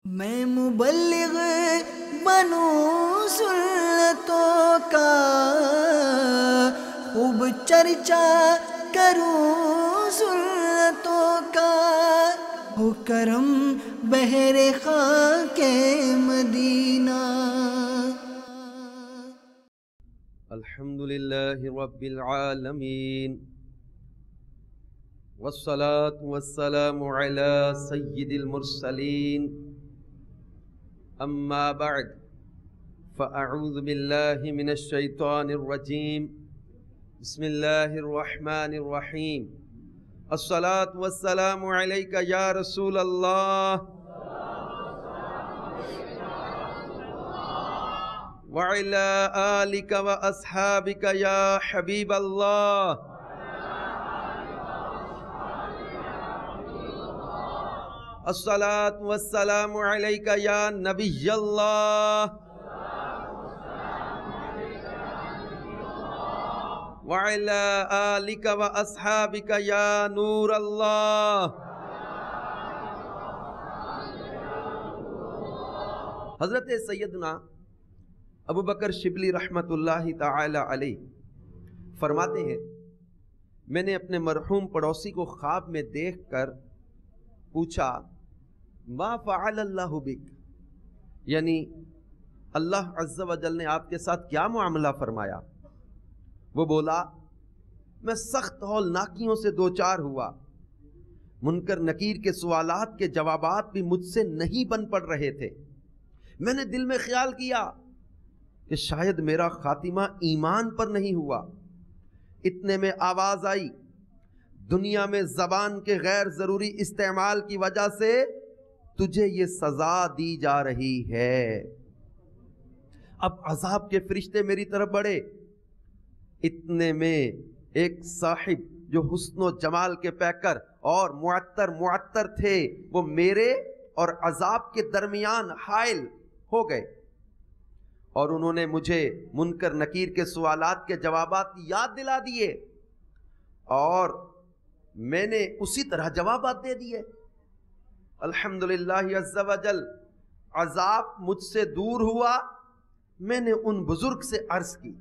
میں مبلغ بنوں سنتوں کا، خوب چرچا کروں سنتوں کا، ہو کرم بہر خاک مدینہ۔ الحمدللہ رب العالمین، والصلاة والسلام على سید المرسلین، اما بعد فاعوذ باللہ من الشیطان الرجیم، بسم اللہ الرحمن الرحیم۔ الصلاة والسلام علیک یا رسول اللہ وعلى آلك وأصحابك يا حبيب الله۔ الصلاة والسلام عليك يا نبي الله وعلى آلك وأصحابك يا نور الله۔ حضرت سیدنا ابو بکر شبلی رحمت اللہ تعالی علیہ فرماتے ہیں، میں نے اپنے مرحوم پڑوسی کو خواب میں دیکھ کر پوچھا، ما فعل اللہ بک، یعنی اللہ عز و جل نے آپ کے ساتھ کیا معاملہ فرمایا؟ وہ بولا، میں سخت ہولناکیوں سے دوچار ہوا، منکر نکیر کے سوالات کے جوابات بھی مجھ سے نہیں بن پڑ رہے تھے۔ میں نے دل میں خیال کیا کہ شاید میرا خاتمہ ایمان پر نہیں ہوا۔ اتنے میں آواز آئی، دنیا میں زبان کے غیر ضروری استعمال کی وجہ سے تجھے یہ سزا دی جا رہی ہے۔ اب عذاب کے فرشتے میری طرف بڑھے۔ اتنے میں ایک صاحب جو حسن و جمال کے پیکر اور معطر تھے، وہ میرے اور عذاب کے درمیان حائل ہو گئے، اور انہوں نے مجھے منکر نکیر کے سوالات کے جوابات یاد دلا دیے، اور میں نے اسی طرح جوابات دے دیے۔ الحمدللہ عز و جل، عذاب مجھ سے دور ہوا۔ میں نے ان بزرگ سے عرض کی،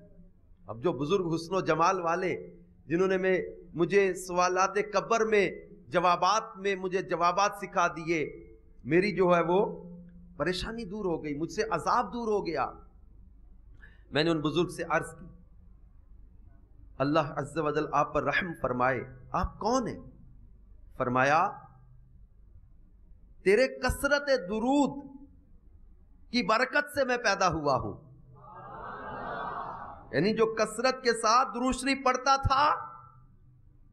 اب جو بزرگ حسن و جمال والے جنہوں نے مجھے سوالات قبر میں جوابات مجھے جوابات سکھا دیے، میری جو ہے وہ پریشانی دور ہو گئی، مجھ سے عذاب دور ہو گیا۔ میں نے ان بزرگ سے عرض کی، اللہ عز و جل آپ پر رحم فرمائے، آپ کون ہیں؟ فرمایا، تیرے کثرت درود کی برکت سے میں پیدا ہوا ہوں۔ یعنی جو کثرت کے ساتھ درود شریف پڑھتا تھا،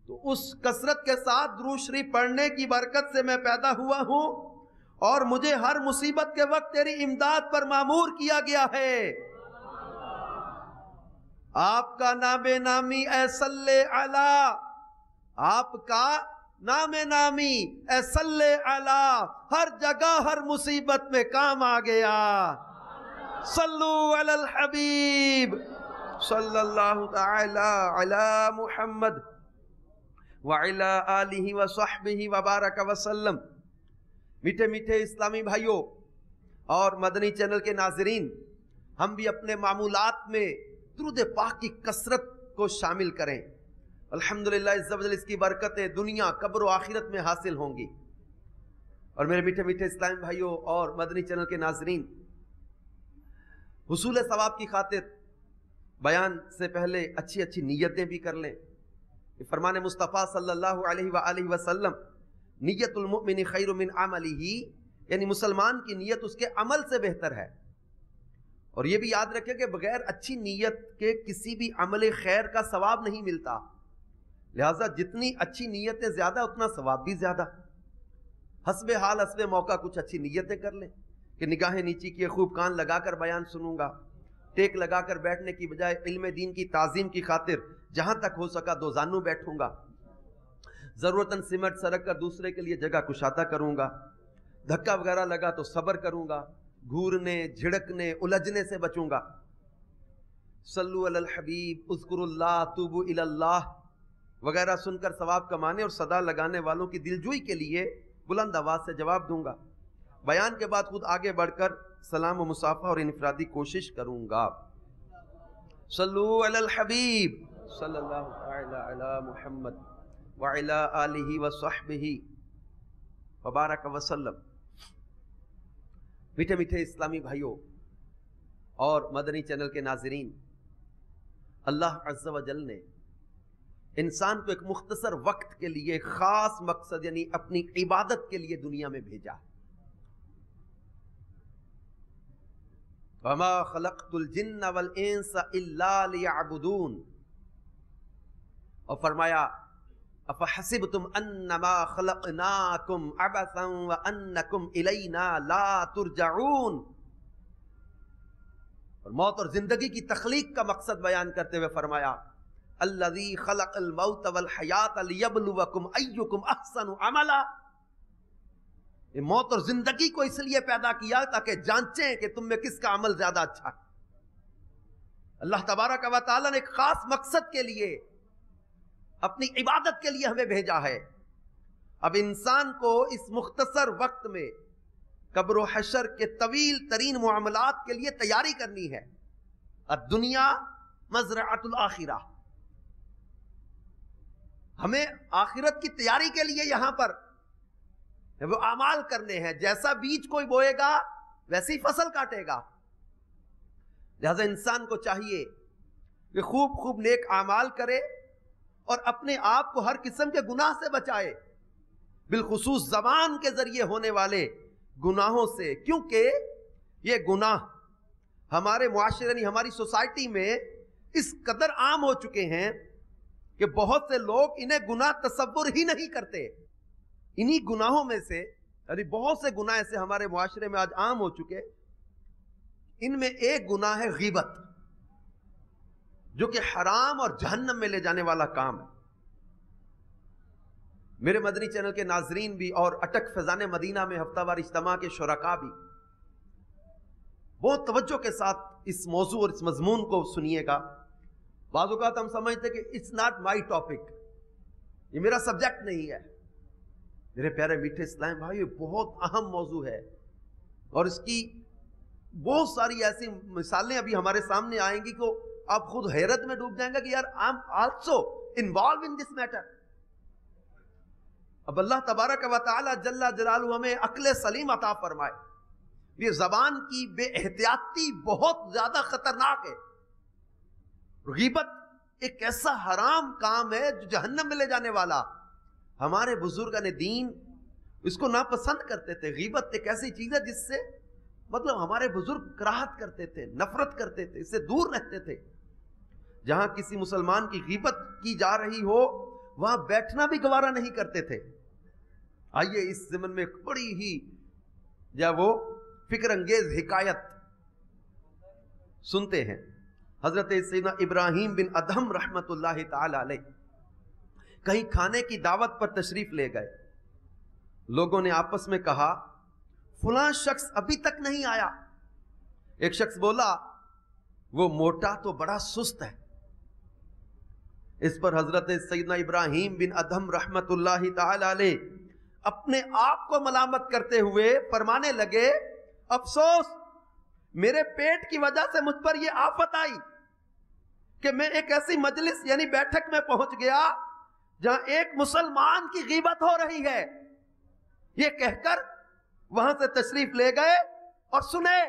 تو اس کثرت کے ساتھ درود شریف پڑھنے کی برکت سے میں پیدا ہوا ہوں، اور مجھے ہر مصیبت کے وقت تیری امداد پر مامور کیا گیا ہے۔ آپ کا نام نامی اے صلی علی، آپ کا نام نامی اے صلی علی ہر جگہ ہر مصیبت میں کام آ گیا۔ صلو علی الحبیب صلی اللہ تعالی علی محمد وعلی آلہ وصحبہ وبارک وسلم۔ میٹھے میٹھے اسلامی بھائیوں اور مدنی چینل کے ناظرین، ہم بھی اپنے معمولات میں درود پاک کی کثرت کو شامل کریں۔ الحمدللہ عز و جل اس کی برکتیں دنیا قبر و آخرت میں حاصل ہوں گی۔ اور میرے میٹھے میٹھے اسلامی بھائیوں اور مدنی چینل کے ناظرین، حصول ثواب کی خاطر بیان سے پہلے اچھی اچھی نیتیں بھی کر لیں۔ فرمان مصطفیٰ صلی اللہ علیہ وآلہ وسلم، نیت المؤمن خیر من عملہ، یعنی مسلمان کی نیت اس کے عمل سے بہتر ہے۔ اور یہ بھی یاد رکھیں کہ بغیر اچھی نیت کے کسی بھی عمل خیر کا ثواب نہیں ملتا، لہٰذا جتنی اچھی نیتیں زیادہ اتنا ثواب بھی زیادہ۔ حسب حال حسب موقع کچھ اچھی نیتیں کر لیں کہ نگاہیں نیچی کیے خوب کان لگا کر بیان سنوں گا، ٹیک لگا کر بیٹھنے کی بجائے علم دین کی تعظیم کی خاطر جہاں تک ہو سکا دو زانوں بیٹھوں گا، ضرورتاً سمٹ سرک کر دوسرے کے لیے جگہ کشادہ کروں گا، دھکا وغیرہ لگا تو صبر کروں گا، گھورنے جھڑکنے الجھنے سے بچوں گا۔ صلو علی الحبیب، اذکروا اللہ، توبوا الی اللہ وغیرہ سن کر ثواب کمانے اور صدا لگانے والوں کی دلجوئی کے لیے بلند آواز سے جواب دوں گا۔ بیان کے بعد خود آگے بڑھ کر سلام و مصافحہ اور انفرادی کوشش کروں گا. صلو علی الحبیب صلی اللہ تعالی علی محمد وعلی آلہ وصحبہ وبارک وسلم. میٹھے میٹھے اسلامی بھائیوں اور مدنی چینل کے ناظرین، اللہ عز و جل نے انسان کو ایک مختصر وقت کے لیے خاص مقصد یعنی اپنی عبادت کے لیے دنیا میں بھیجا. وَمَا خَلَقْتُ الْجِنَّ وَالْإِنسَ إِلَّا لِيَعْبُدُونَ، اور فرمایا أَفَحَسِبْتُمْ أَنَّمَا خَلَقْنَاكُمْ عَبَثًا وَأَنَّكُمْ إِلَيْنَا لَا تُرْجَعُونَ. اور موت اور زندگی کی تخلیق کا مقصد بیان کرتے ہوئے فرمایا الذی خلق الموت والحیات لیبلوکم ایکم احسن عملا. یہ موت اور زندگی کو اس لیے پیدا کیا تاکہ جانچیں کہ تم میں کس کا عمل زیادہ اچھا ہے. اللہ تبارک و تعالیٰ نے ایک خاص مقصد کے لیے اپنی عبادت کے لیے ہمیں بھیجا ہے. اب انسان کو اس مختصر وقت میں قبر و حشر کے طویل ترین معاملات کے لیے تیاری کرنی ہے. الدنیا مزرعۃ الآخرہ، ہمیں آخرت کی تیاری کے لیے یہاں پر وہ اعمال کرنے ہیں. جیسا بیج کوئی بوئے گا ویسی فصل کاٹے گا. لہذا انسان کو چاہیے کہ خوب خوب نیک اعمال کرے اور اپنے آپ کو ہر قسم کے گناہ سے بچائے، بالخصوص زبان کے ذریعے ہونے والے گناہوں سے، کیونکہ یہ گناہ ہمارے معاشرے یعنی ہماری سوسائٹی میں اس قدر عام ہو چکے ہیں کہ بہت سے لوگ انہیں گناہ تصور ہی نہیں کرتے. انہی گناہوں میں سے یعنی بہت سے گناہ ایسے ہمارے معاشرے میں آج عام ہو چکے، ان میں ایک گناہ ہے غیبت، جو کہ حرام اور جہنم میں لے جانے والا کام ہے. میرے مدنی چینل کے ناظرین بھی اور اٹک فیضان مدینہ میں ہفتہ وار اجتماع کے شرکاء بھی بہت توجہ کے ساتھ اس موضوع اور اس مضمون کو سنیے گا. بعض اوقات ہم سمجھتے کہ اٹس ناٹ مائی ٹاپک، یہ میرا سبجیکٹ نہیں ہے. میرے پیارے میٹھے اسلام بھائی، یہ بہت اہم موضوع ہے اور اس کی بہت ساری ایسی مثالیں ابھی ہمارے سامنے آئیں گی کہ آپ خود حیرت میں ڈوب جائیں گے کہ یار I am also involve in this matter. اب اللہ تبارک و تعالی جل جلالہ ہمیں عقل سلیم عطا فرمائے. یہ زبان کی بے احتیاطی بہت زیادہ خطرناک ہے. غیبت ایک ایسا حرام کام ہے جو جہنم میں لے جانے والا. ہمارے بزرگان دین اس کو ناپسند کرتے تھے. غیبت ایک ایسی چیز ہے جس سے مطلب ہمارے بزرگ کراہت کرتے تھے، نفرت کرتے تھے، اس سے دور رہتے تھے. جہاں کسی مسلمان کی غیبت کی جا رہی ہو وہاں بیٹھنا بھی گوارا نہیں کرتے تھے. آئیے اس ضمن میں بڑی ہی وہ فکر انگیز حکایت سنتے ہیں. حضرت سیدنا ابراہیم بن ادہم رحمت اللہ تعالی علیہ کہیں کھانے کی دعوت پر تشریف لے گئے. لوگوں نے آپس میں کہا فلاں شخص ابھی تک نہیں آیا. ایک شخص بولا وہ موٹا تو بڑا سست ہے. اس پر حضرت سیدنا ابراہیم بن ادہم رحمت اللہ تعالی علیہ اپنے آپ کو ملامت کرتے ہوئے فرمانے لگے افسوس میرے پیٹ کی وجہ سے مجھ پر یہ آفت آئی کہ میں ایک ایسی مجلس یعنی بیٹھک میں پہنچ گیا جہاں ایک مسلمان کی غیبت ہو رہی ہے. یہ کہہ کر وہاں سے تشریف لے گئے اور سنے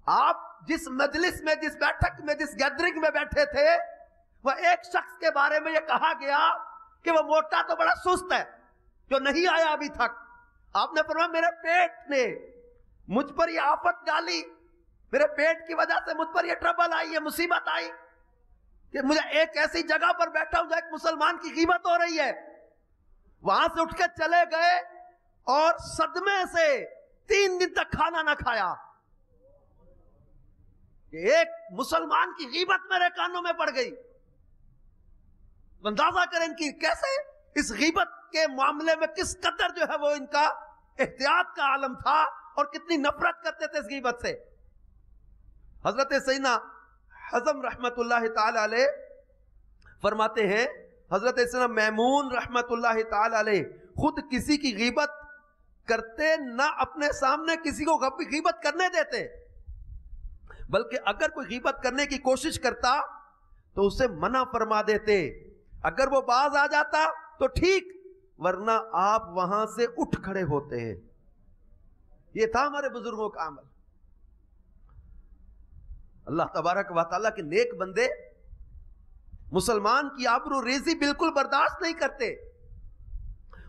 آپ جس مجلس میں، جس بیٹھک میں، جس گیدرنگ میں بیٹھے تھے وہ ایک شخص کے بارے میں یہ کہا گیا کہ وہ موٹا تو بڑا سست ہے جو نہیں آیا ابھی تک. آپ نے فرمایا میرے پیٹ نے مجھ پر یہ آفت ڈالی، میرے پیٹ کی وجہ سے مجھ پر یہ ٹربل آئی، یہ مصیبت آئی کہ مجھے ایک ایسی جگہ پر بیٹھا ہوں جہاں ایک مسلمان کی غیبت ہو رہی ہے. وہاں سے اٹھ کے چلے گئے اور صدمے سے 3 دن تک کھانا نہ کھایا کہ ایک مسلمان کی غیبت میرے کانوں میں پڑ گئی. اندازہ کریں کہ کیسے اس غیبت کے معاملے میں کس قدر وہ ان کا احتیاط کا عالم تھا اور کتنی نفرت کرتے تھے اس غیبت سے. حضرت سیدنا حزم رحمت اللہ تعالی علیہ فرماتے ہیں، حضرت سیدنا میمون رحمت اللہ تعالی علیہ خود کسی کی غیبت کرتے نہ اپنے سامنے کسی کو غیبت کرنے دیتے، بلکہ اگر کوئی غیبت کرنے کی کوشش کرتا تو اسے منع فرما دیتے، اگر وہ باز آ جاتا تو ٹھیک، ورنہ آپ وہاں سے اٹھ کھڑے ہوتے ہیں۔ یہ تھا ہمارے بزرگوں کا عمل۔ اللہ تبارک و تعالیٰ کے نیک بندے مسلمان کی آبرو ریزی بالکل برداشت نہیں کرتے،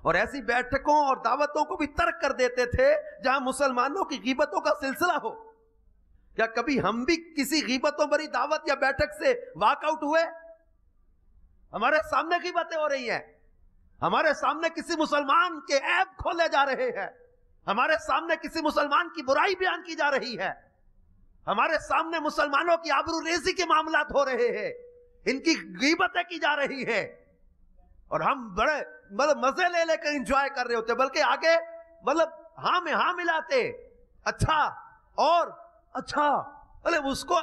اور ایسی بیٹھکوں اور دعوتوں کو بھی ترک کر دیتے تھے جہاں مسلمانوں کی غیبتوں کا سلسلہ ہو۔ کیا کبھی ہم بھی کسی غیبتوں بھری دعوت یا بیٹھک سے واک آؤٹ ہوئے؟ ہمارے سامنے غیبتیں ہو رہی ہیں، ہمارے سامنے کسی مسلمان کے عیب کھولے جا رہے ہیں، ہمارے سامنے کسی مسلمان کی برائی بیان کی جا رہی ہے، ہمارے سامنے مسلمانوں کی آبرو ریزی کے معاملات ہو رہے ہیں، ان کی غیبتیں کی جا رہی ہیں، اور ہم بڑے مزے لے لے کر انجوائے کر رہے ہوتے، بلکہ آگے ہاں میں ہاں ملاتے، اچھا اور اچھا، اس کو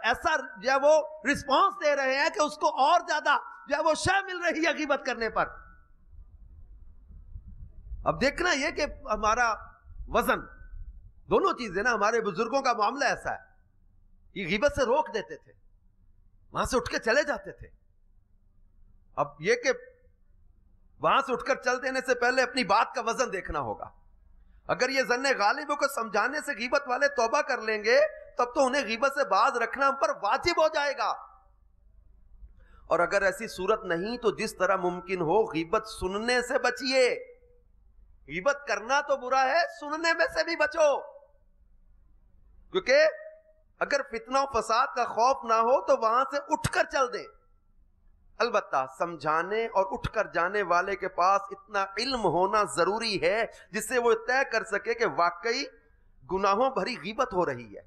ایسا جو ہے وہ رسپانس دے رہے ہیں کہ اس کو اور زیادہ جو ہے وہ شے مل رہی ہے غیبت کرنے پر۔ اب دیکھنا یہ کہ ہمارا وزن، دونوں چیزیں نا، ہمارے بزرگوں کا معاملہ ایسا ہے، یہ غیبت سے روک دیتے تھے، وہاں سے اٹھ کے چلے جاتے تھے۔ اب یہ کہ وہاں سے اٹھ کر چل دینے سے پہلے اپنی بات کا وزن دیکھنا ہوگا۔ اگر یہ ظن غالب کو سمجھانے سے غیبت والے توبہ کر لیں گے تب تو انہیں غیبت سے باز رکھنا ہم پر واجب ہو جائے گا، اور اگر ایسی صورت نہیں تو جس طرح ممکن ہو غیبت سننے سے بچیے۔ غیبت کرنا تو برا ہے، سننے میں سے بھی بچو، کیونکہ اگر فتنہ و فساد کا خوف نہ ہو تو وہاں سے اٹھ کر چل دیں۔ البتہ سمجھانے اور اٹھ کر جانے والے کے پاس اتنا علم ہونا ضروری ہے جس سے وہ طے کر سکے کہ واقعی گناہوں بھری غیبت ہو رہی ہے۔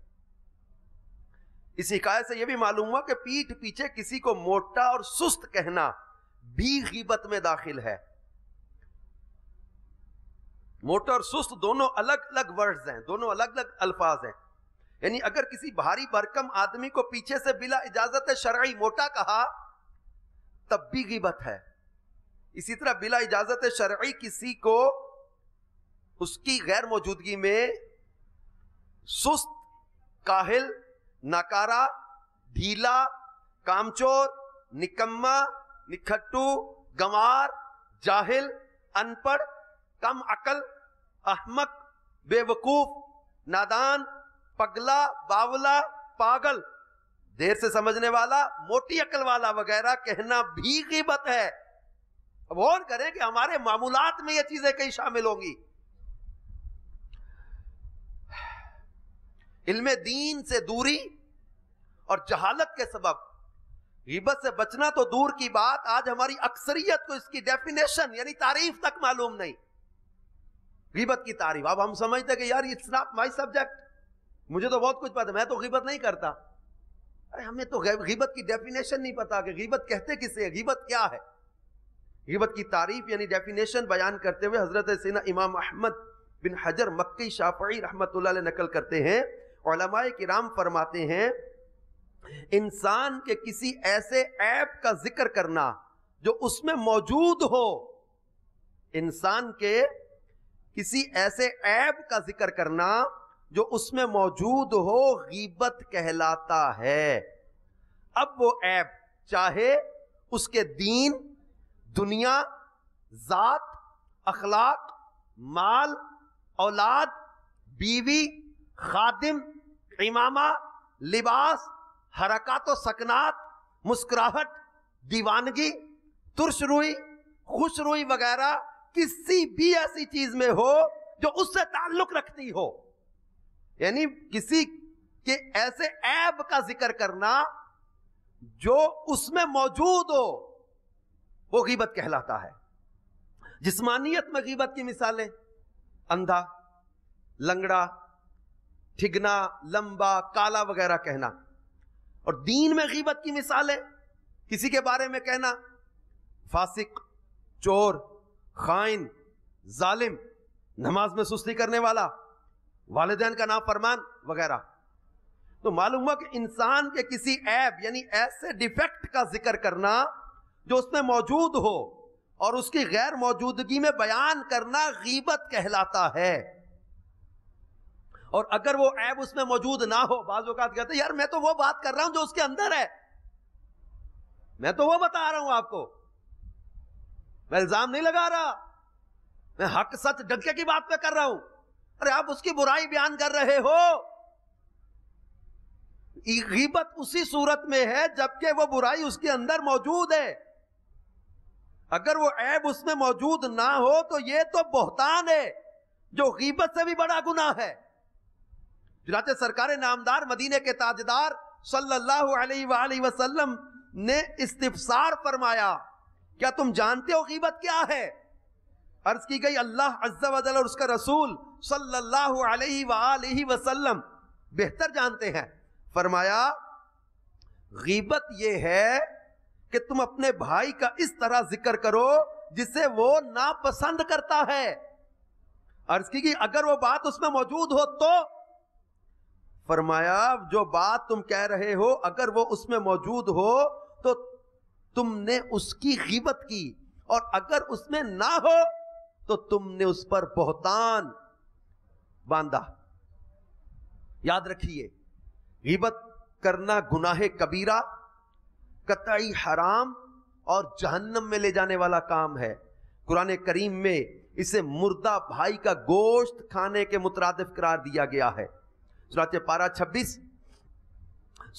اس حکایت سے یہ بھی معلوم ہوا کہ پیٹھ پیچھے کسی کو موٹا اور سست کہنا بھی غیبت میں داخل ہے۔ موٹا اور سست دونوں الگ الگ ورڈز ہیں، دونوں الگ الگ الفاظ ہیں، یعنی اگر کسی بھاری بھرکم آدمی کو پیچھے سے بلا اجازت شرعی موٹا کہا تب بھی غیبت ہے۔ اسی طرح بلا اجازت شرعی کسی کو اس کی غیر موجودگی میں سست، کاہل، ناکارہ، ڈھیلا، کامچور، نکما، نکھٹو، گنوار، جاہل، ان پڑھ، کم عقل، احمق، بے وقوف، نادان، پگلا، باولا، پاگل، دیر سے سمجھنے والا، موٹی عقل والا وغیرہ کہنا بھی غیبت ہے۔ اب اور کریں کہ ہمارے معمولات میں یہ چیزیں کئی شامل ہوں گی۔ علم دین سے دوری اور جہالت کے سبب غیبت سے بچنا تو دور کی بات، آج ہماری اکثریت کو اس کی ڈیفینیشن یعنی تعریف تک معلوم نہیں۔ غیبت کی تعریف، اب ہم سمجھتے کہ یار اٹس ناٹ مائی سبجیکٹ، مجھے تو بہت کچھ پتا، میں تو غیبت نہیں کرتا۔ ارے ہمیں تو غیبت کی ڈیفینیشن نہیں پتا کہ غیبت کہتے کسے ہے، غیبت کیا ہے۔ غیبت کی تعریف یعنی ڈیفینیشن بیان کرتے ہوئے حضرت سیدنا امام احمد بن حجر مکی شافعی رحمۃ اللہ علیہ نقل کرتے ہیں، علماء کرام فرماتے ہیں انسان کے کسی ایسے عیب کا ذکر کرنا جو اس میں موجود ہو، انسان کے کسی ایسے عیب کا ذکر کرنا جو اس میں موجود ہو غیبت کہلاتا ہے۔ اب وہ عیب چاہے اس کے دین، دنیا، ذات، اخلاق، مال، اولاد، بیوی، خادم، امامہ، لباس، حرکات و سکنات، مسکراہٹ، دیوانگی، ترش روئی، خوش روئی وغیرہ کسی بھی ایسی چیز میں ہو جو اس سے تعلق رکھتی ہو، یعنی کسی کے ایسے عیب کا ذکر کرنا جو اس میں موجود ہو وہ غیبت کہلاتا ہے۔ جسمانیت میں غیبت کی مثالیں، اندھا، لنگڑا، ٹھگنا، لمبا، کالا وغیرہ کہنا، اور دین میں غیبت کی مثالیں کسی کے بارے میں کہنا فاسق، چور، خائن، ظالم، نماز میں سستی کرنے والا، والدین کا نافرمان وغیرہ۔ تو معلوم ہوا کہ انسان کے کسی عیب یعنی ایسے ڈیفیکٹ کا ذکر کرنا جو اس میں موجود ہو اور اس کی غیر موجودگی میں بیان کرنا غیبت کہلاتا ہے. اور اگر وہ عیب اس میں موجود نہ ہو، بعض اوقات کہتے ہیں یار میں تو وہ بات کر رہا ہوں جو اس کے اندر ہے، میں تو وہ بتا رہا ہوں آپ کو، میں الزام نہیں لگا رہا، میں حق سچ ڈنکے کی بات پہ کر رہا ہوں. ارے آپ اس کی برائی بیان کر رہے ہو. غیبت اسی صورت میں ہے جبکہ وہ برائی اس کے اندر موجود ہے. اگر وہ عیب اس میں موجود نہ ہو تو یہ تو بہتان ہے جو غیبت سے بھی بڑا گناہ ہے. چنانچہ سرکار نامدار مدینے کے تاجدار صلی اللہ علیہ وآلہ وسلم نے استفسار فرمایا، کیا تم جانتے ہو غیبت کیا ہے؟ عرض کی گئی اللہ عز و جل اور اس کا رسول صلی اللہ علیہ وآلہ وسلم بہتر جانتے ہیں. فرمایا غیبت یہ ہے کہ تم اپنے بھائی کا اس طرح ذکر کرو جسے وہ ناپسند کرتا ہے. عرض کی کہ اگر وہ بات اس میں موجود ہو تو؟ فرمایا جو بات تم کہہ رہے ہو اگر وہ اس میں موجود ہو تو تم نے اس کی غیبت کی، اور اگر اس میں نہ ہو تو تم نے اس پر بہتان باندھا. یاد رکھیے غیبت کرنا گناہ کبیرہ، قطعی حرام اور جہنم میں لے جانے والا کام ہے. قرآن کریم میں اسے مردہ بھائی کا گوشت کھانے کے مترادف قرار دیا گیا ہے. سورۃ پارہ 26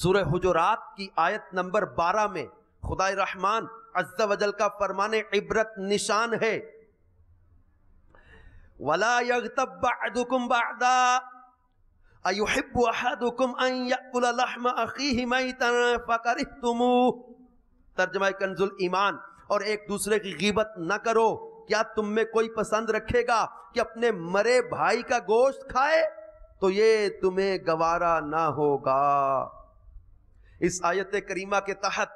سورہ حجرات کی آیت نمبر 12 میں خدائے رحمان عز و جل کا فرمان عبرت نشان ہے، وَلَا يَغْتَبْ بَعْدُكُمْ بَعْدًا أَيُحِبُّ أَحَدُكُمْ أَن يَأْكُلَ لَحْمَ أَخِيهِ مَيْتًا فَكَرِهْتُمُوهُ. ترجمہ کنز الایمان. اور ایک دوسرے کی غیبت نہ کرو، کیا تم میں کوئی پسند رکھے گا کہ اپنے مرے بھائی کا گوشت کھائے تو یہ تمہیں گوارا نہ ہوگا. اس آیت کریمہ کے تحت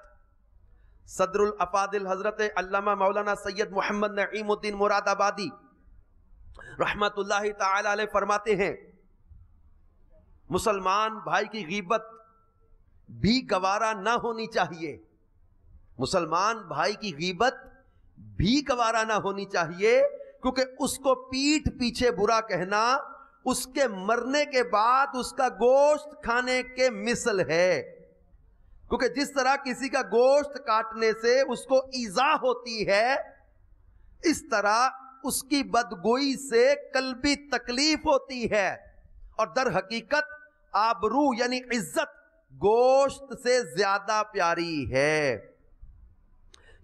صدر الافاضل حضرت علامہ مولانا سید محمد نعیم الدین مراد آبادی رحمت اللہ تعالی علیہ فرماتے ہیں مسلمان بھائی کی غیبت بھی گوارا نہ ہونی چاہیے. مسلمان بھائی کی غیبت بھی گوارا نہ ہونی چاہیے، کیونکہ اس کو پیٹھ پیچھے برا کہنا اس کے مرنے کے بعد اس کا گوشت کھانے کے مثل ہے. کیونکہ جس طرح کسی کا گوشت کاٹنے سے اس کو ایذا ہوتی ہے، اس طرح اس کی بدگوئی سے قلبی تکلیف ہوتی ہے. اور در حقیقت آبرو یعنی عزت گوشت سے زیادہ پیاری ہے.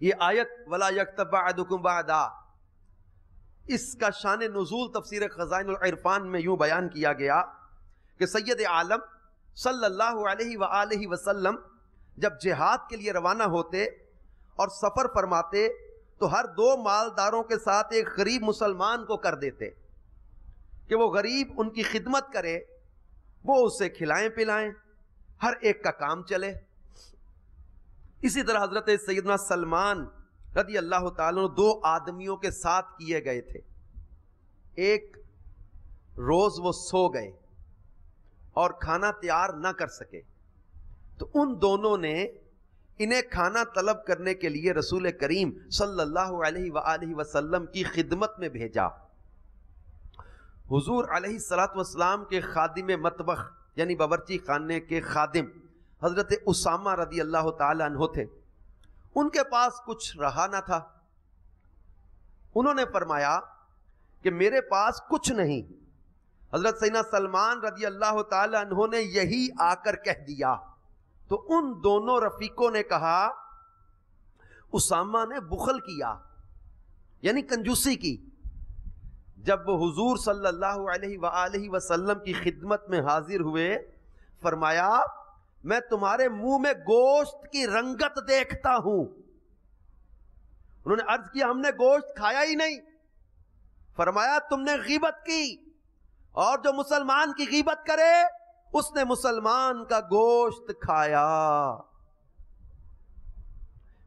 یہ آیت وَلَا يَغْتَبْ بَعْدُكُمْ بَعْدًا، اس کا شان نزول تفسیر خزائن العرفان میں یوں بیان کیا گیا کہ سید عالم صلی اللہ علیہ وآلہ وسلم جب جہاد کے لیے روانہ ہوتے اور سفر فرماتے تو ہر 2 مالداروں کے ساتھ ایک غریب مسلمان کو کر دیتے کہ وہ غریب ان کی خدمت کرے، وہ اسے کھلائیں پلائیں، ہر ایک کا کام چلے. اسی طرح حضرت سیدنا سلمان رضی اللہ تعالیٰ 2 آدمیوں کے ساتھ کیے گئے تھے. ایک روز وہ سو گئے اور کھانا تیار نہ کر سکے، تو ان دونوں نے انہیں کھانا طلب کرنے کے لیے رسول کریم صلی اللہ علیہ وآلہ وسلم کی خدمت میں بھیجا. حضور علیہ الصلوۃ والسلام کے خادم مطبخ یعنی باورچی خانے کے خادم حضرت اسامہ رضی اللہ تعالی عنہ تھے. ان کے پاس کچھ رہا نہ تھا. انہوں نے فرمایا کہ میرے پاس کچھ نہیں. حضرت سیدنا سلمان رضی اللہ تعالی عنہ نے یہی آ کر کہہ دیا تو ان دونوں رفیقوں نے کہا اسامہ نے بخل کیا یعنی کنجوسی کی. جب وہ حضور صلی اللہ علیہ وآلہ وسلم کی خدمت میں حاضر ہوئے فرمایا میں تمہارے منہ میں گوشت کی رنگت دیکھتا ہوں. انہوں نے عرض کیا ہم نے گوشت کھایا ہی نہیں. فرمایا تم نے غیبت کی، اور جو مسلمان کی غیبت کرے اس نے مسلمان کا گوشت کھایا.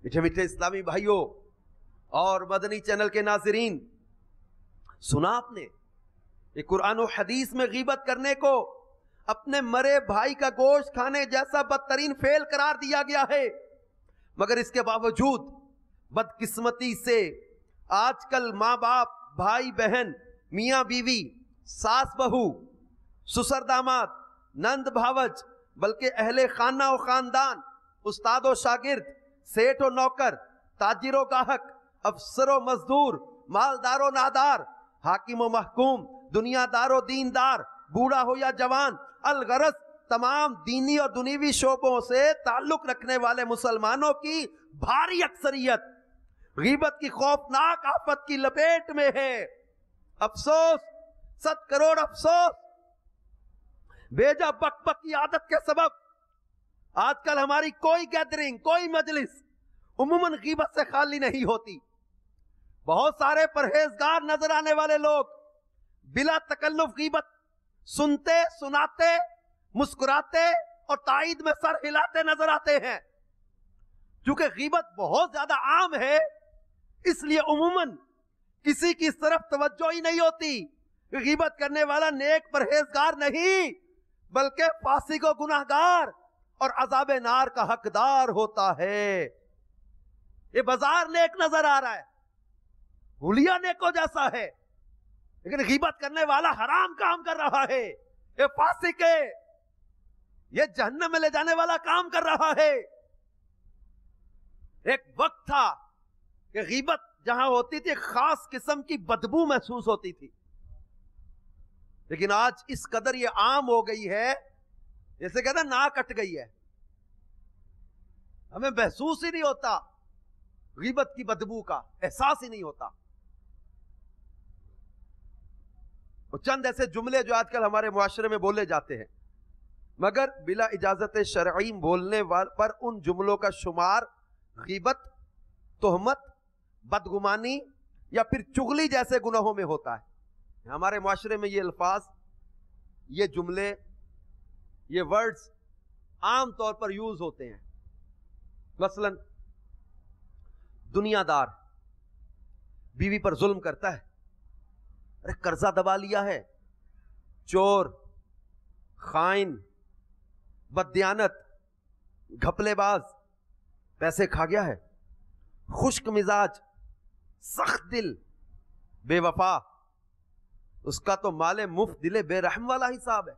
میٹھے میٹھے اسلامی بھائیوں اور مدنی چینل کے ناظرین، سنا آپ نے یہ قرآن و حدیث میں غیبت کرنے کو اپنے مرے بھائی کا گوشت کھانے جیسا بدترین فعل قرار دیا گیا ہے، مگر اس کے باوجود بدقسمتی سے آج کل ماں باپ، بھائی بہن، میاں بیوی، ساس بہو، سسر داماد، نند بھاوج، بلکہ اہل خانہ و خاندان، استاد و شاگرد، سیٹ و نوکر، تاجر و گاہک، افسر و مزدور، مالدار و نادار، حاکم و محکوم، دنیا دار و دیندار، بوڑھا ہو یا جوان، الغرض تمام دینی اور دنیوی شعبوں سے تعلق رکھنے والے مسلمانوں کی بھاری اکثریت غیبت کی خوفناک آفت کی لپیٹ میں ہے۔ افسوس، 100 کروڑ افسوس، بیجا بک بک کی عادت کے سبب آج کل ہماری کوئی گیدرنگ، کوئی مجلس عموماً غیبت سے خالی نہیں ہوتی۔ بہت سارے پرہیزگار نظر آنے والے لوگ بلا تکلف غیبت سنتے، سناتے، مسکراتے اور تائید میں سر ہلاتے نظر آتے ہیں۔ چونکہ غیبت بہت زیادہ عام ہے، اس لیے عموماً کسی کی اس طرف توجہ ہی نہیں ہوتی۔ غیبت کرنے والا نیک پرہیزگار نہیں بلکہ فاسق و گناہگار اور عذاب نار کا حقدار ہوتا ہے۔ یہ بازار نیک نظر آ رہا ہے، حلیہ نیکوں جیسا ہے، لیکن غیبت کرنے والا حرام کام کر رہا ہے، یہ فاسق ہے، یہ جہنم میں لے جانے والا کام کر رہا ہے۔ ایک وقت تھا کہ غیبت جہاں ہوتی تھی خاص قسم کی بدبو محسوس ہوتی تھی، لیکن آج اس قدر یہ عام ہو گئی ہے، جیسے کہتے ہیں ناک کٹ گئی ہے، ہمیں محسوس ہی نہیں ہوتا، غیبت کی بدبو کا احساس ہی نہیں ہوتا۔ اور چند ایسے جملے جو آج کل ہمارے معاشرے میں بولے جاتے ہیں، مگر بلا اجازت شرعی بولنے پر ان جملوں کا شمار غیبت، تہمت، بدگمانی یا پھر چغلی جیسے گناہوں میں ہوتا ہے۔ ہمارے معاشرے میں یہ الفاظ، یہ جملے، یہ ورڈز عام طور پر یوز ہوتے ہیں۔ مثلا دنیا دار بیوی پر ظلم کرتا ہے، ارے قرضہ دبا لیا ہے، چور، خائن، بددیانت، گھپلے باز، پیسے کھا گیا ہے، خشک مزاج، سخت دل، بے وفا، اس کا تو مال مفت دل بے رحم والا حساب ہے،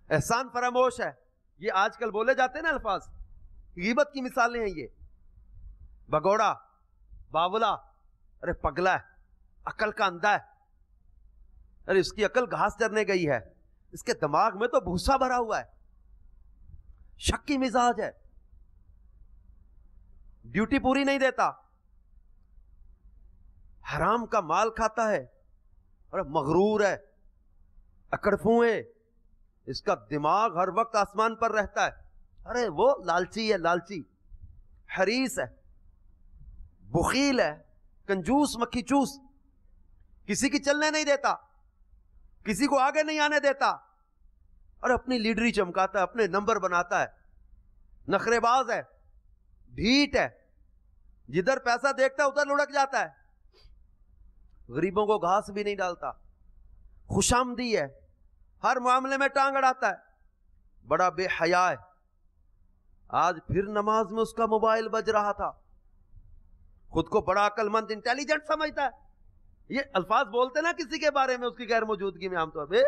احسان فراموش ہے۔ یہ آج کل بولے جاتے ہیں نا الفاظ، غیبت کی مثالیں ہیں یہ۔ بگوڑا، باولا، ارے پگلا ہے، عقل کا اندھا ہے، ارے اس کی عقل گھاس چرنے گئی ہے، اس کے دماغ میں تو بھوسا بھرا ہوا ہے، شکی مزاج ہے، ڈیوٹی پوری نہیں دیتا، حرام کا مال کھاتا ہے، ارے مغرور ہے، اکڑفوں ہے، اس کا دماغ ہر وقت آسمان پر رہتا ہے، ارے وہ لالچی ہے، لالچی، حریص ہے، بخیل ہے، کنجوس، مکھی چوس، کسی کی چلنے نہیں دیتا، کسی کو آگے نہیں آنے دیتا، اور اپنی لیڈری چمکاتا ہے، اپنے نمبر بناتا ہے، نخرے باز ہے، ڈھیٹ ہے، جدھر پیسہ دیکھتا ہے ادھر لڑک جاتا ہے، غریبوں کو گھاس بھی نہیں ڈالتا، خوشامدی ہے، ہر معاملے میں ٹانگ اڑاتا ہے، بڑا بے حیا ہے۔ آج پھر نماز میں اس کا موبائل بج رہا تھا، خود کو بڑا عقل مند، انٹیلیجنٹ سمجھتا ہے۔ یہ الفاظ بولتے نا کسی کے بارے میں اس کی غیر موجودگی میں عام طور پہ،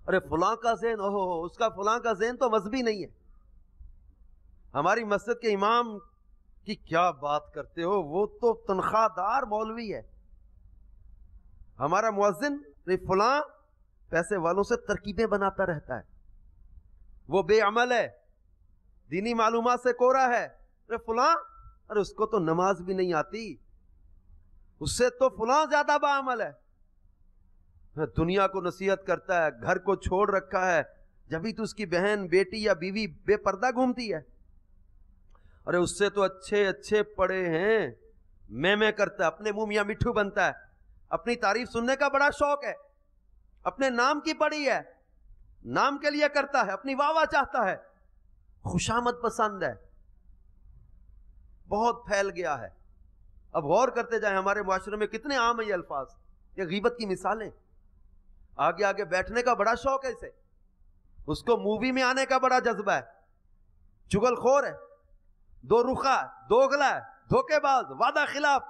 ارے فلاں کا ذہن، اوہ اس کا فلاں کا ذہن تو مذہبی نہیں ہے، ہماری مسجد کے امام کی کیا بات کرتے ہو، وہ تو تنخواہ دار مولوی ہے، ہمارا مؤذن فلاں پیسے والوں سے ترکیبیں بناتا رہتا ہے، وہ بے عمل ہے، دینی معلومات سے کوڑا ہے، ارے فلاں، ارے اس کو تو نماز بھی نہیں آتی، اس سے تو فلاں زیادہ باعمل ہے، دنیا کو نصیحت کرتا ہے، گھر کو چھوڑ رکھا ہے، جبھی تو اس کی بہن، بیٹی یا بیوی بے پردہ گھومتی ہے، ارے اس سے تو اچھے اچھے پڑے ہیں، میں کرتا ہے، اپنے منہ میاں مٹھو بنتا ہے، اپنی تعریف سننے کا بڑا شوق ہے، اپنے نام کی پڑی ہے، نام کے لیے کرتا ہے، اپنی واہ واہ چاہتا ہے، خوشامد پسند ہے، بہت پھیل گیا ہے۔ اب غور کرتے جائیں ہمارے معاشرے میں کتنے عام ہیں یہ الفاظ، یہ غیبت کی مثالیں۔ آگے آگے بیٹھنے کا بڑا شوق ہے اسے، اس کو مووی میں آنے کا بڑا جذبہ ہے، چگل خور ہے، دو رخا ہے، دوگلا ہے، دھوکے باز، وعدہ خلاف،